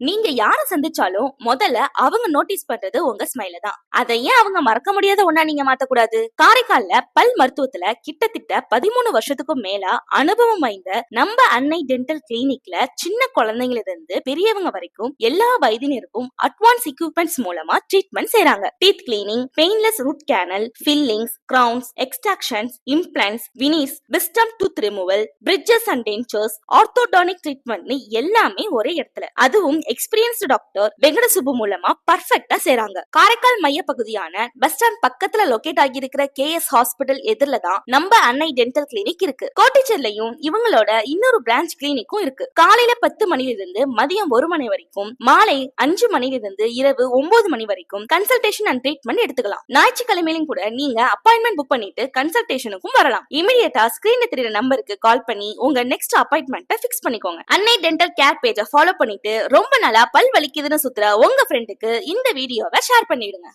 நீங்க யார சந்திச்சாலும் முதல்ல அவங்க நோட்டீஸ் பண்றது உங்க ஸ்மைல தான். அதை ஏன் அவங்க மறக்க முடியாத ஒண்ணா நீங்க மாத்தக்கூடாது? காரைக்கால்ல பல் மருத்துவத்துல கிட்டத்தட்ட 13 வருஷத்துக்கும் மேல அனுபவம் வாய்ந்த நம்ம அன்னை டென்டல் கிளினிக்ல சின்ன குழந்தைங்கள இருந்து பெரியவங்க வரைக்கும் எல்லா வயதினருக்கும் அட்வான்ஸ் எக்யூப்மெண்ட்ஸ் மூலமா ட்ரீட்மெண்ட் செய்றாங்க. Teeth cleaning, painless root canal, fillings, crowns, extractions, implants, veneers, wisdom tooth removal, bridges and dentures, orthodontic ட்ரீட்மெண்ட்னு எல்லாமே ஒரே இடத்துல, அதுவும் எக்ஸ்பீரியன்ஸ்டு டாக்டர் வெங்கட சுப்பு மூலமா பர்ஃபெக்ட்டா செய்றாங்க. காரைக்கால் மைய பகுதியான பஸ் ஸ்டாண்ட் பக்கத்துல லொகேட் ஆகி இருக்கிற KS ஹாஸ்பிட்டல் எதிரில தான் நம்ம அன்னை டென்டல் கிளினிக் இருக்கு. கோட்டிச்சர்லயும் இவங்களோட இன்னொரு பிரான்ச் கிளினிக்கும் இருக்கு. காலையில 10 மணிலிருந்து மதியம் 1 மணி வரைக்கும், மாலை 5 மணிலிருந்து இரவு 9 மணி வரைக்கும் கன்சல்டேஷன் அண்ட் ட்ரீட்மெண்ட் எடுத்துக்கலாம். ஞாயிற்றுக்கிழமையிலும் கூட நீங்க அப்பாயின்மெண்ட் புக் பண்ணிட்டு கன்சல்டேஷனுக்கும் வரலாம். இமிடியேட்டா ஸ்கிரீன்ல தெரியுற நம்பருக்கு கால் பண்ணி உங்க நெக்ஸ்ட் அப்பாயின்மெண்ட்டை ஃபிக்ஸ் பண்ணிக்கோங்க. அன்னை டென்டல் கேர் பேஜை ஃபாலோ பண்ணிட்டு ரொம்ப நாளா பல் வலிக்குதுன்னு சுத்துற உங்க ஃப்ரெண்டுக்கு இந்த வீடியோவை ஷேர் பண்ணிடுங்க.